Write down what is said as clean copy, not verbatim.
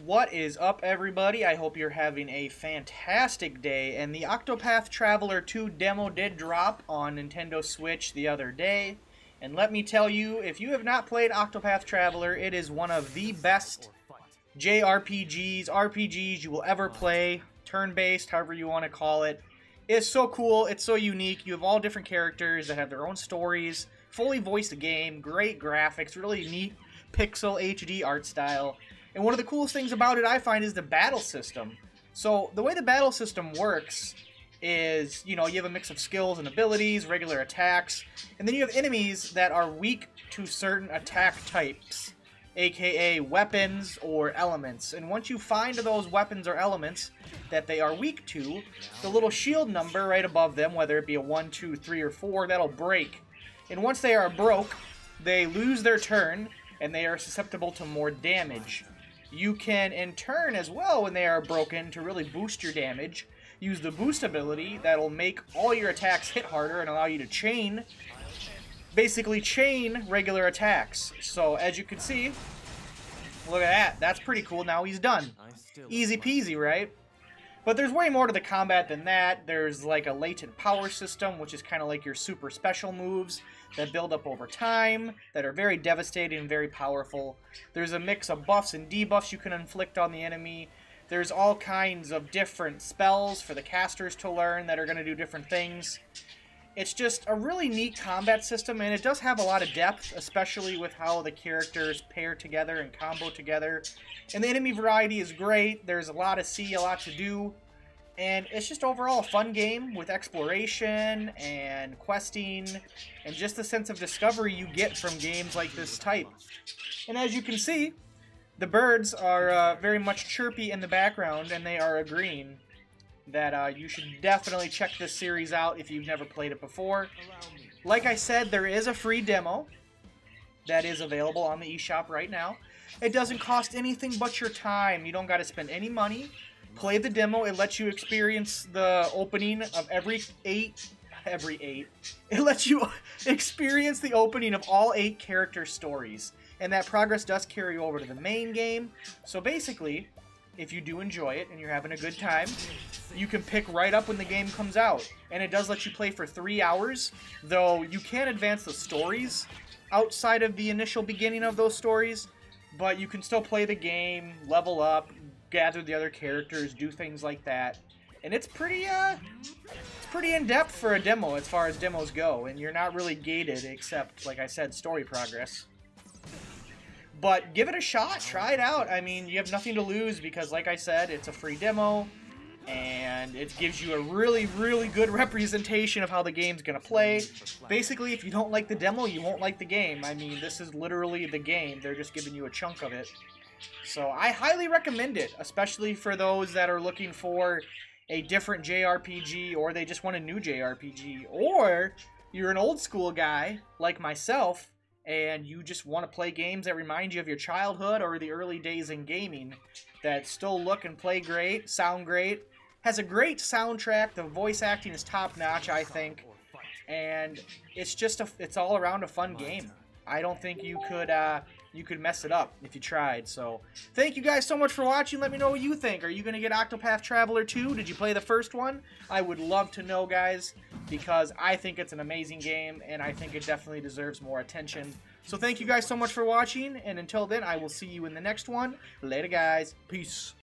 What is up, everybody? I hope you're having a fantastic day. And the Octopath Traveler 2 demo did drop on Nintendo Switch the other day. And let me tell you, if you have not played Octopath Traveler, it is one of the best RPGs you will ever play. Turn-based, however you want to call it. It's so cool, it's so unique. You have all different characters that have their own stories. Fully voiced game, great graphics, really neat pixel HD art style. And one of the coolest things about it, I find, is the battle system. So the way the battle system works is, you have a mix of skills and abilities, regular attacks, and then you have enemies that are weak to certain attack types, aka weapons or elements. And once you find those weapons or elements that they are weak to, the little shield number right above them, whether it be a 1, 2, 3, or 4, that'll break. And once they are broke, they lose their turn, and they are susceptible to more damage. You can, in turn, as well, when they are broken, to really boost your damage, use the boost ability that'll make all your attacks hit harder and allow you to basically chain regular attacks. So, as you can see, look at that. That's pretty cool. Now he's done. Easy peasy, right? But there's way more to the combat than that. There's like a latent power system, which is kind of like your super special moves that build up over time, that are very devastating and very powerful. There's a mix of buffs and debuffs you can inflict on the enemy. There's all kinds of different spells for the casters to learn that are going to do different things. It's just a really neat combat system, and it does have a lot of depth, especially with how the characters pair together and combo together. And the enemy variety is great. There's a lot to see, a lot to do. And it's just overall a fun game with exploration and questing and just the sense of discovery you get from games like this type. And as you can see, the birds are very much chirpy in the background, and they are agreeing that you should definitely check this series out if you've never played it before. Like I said, there is a free demo that is available on the eShop right now. It doesn't cost anything but your time. You don't got to spend any money. Play the demo. It lets you experience the opening of It lets you experience the opening of all 8 character stories. And that progress does carry over to the main game. So basically, if you do enjoy it and you're having a good time, you can pick right up when the game comes out. And it does let you play for 3 hours, though you can advance the stories outside of the initial beginning of those stories, but you can still play the game, level up, gather the other characters, do things like that. And it's pretty in-depth for a demo as far as demos go, and you're not really gated except, like I said, story progress. But give it a shot, try it out. I mean, you have nothing to lose because, like I said, it's a free demo, and it gives you a really, really good representation of how the game's going to play. Basically, if you don't like the demo, you won't like the game. I mean, this is literally the game. They're just giving you a chunk of it. So I highly recommend it, especially for those that are looking for a different JRPG, or they just want a new JRPG, or you're an old school guy like myself, and you just want to play games that remind you of your childhood or the early days in gaming that still look and play great, sound great, has a great soundtrack, the voice acting is top-notch, I think, and it's just it's all around a fun game. I don't think you could mess it up if you tried. So thank you guys so much for watching. Let me know what you think. Are you going to get Octopath Traveler 2? Did you play the first one? I would love to know, guys, because I think it's an amazing game, and I think it definitely deserves more attention. So thank you guys so much for watching, and until then, I will see you in the next one. Later, guys. Peace.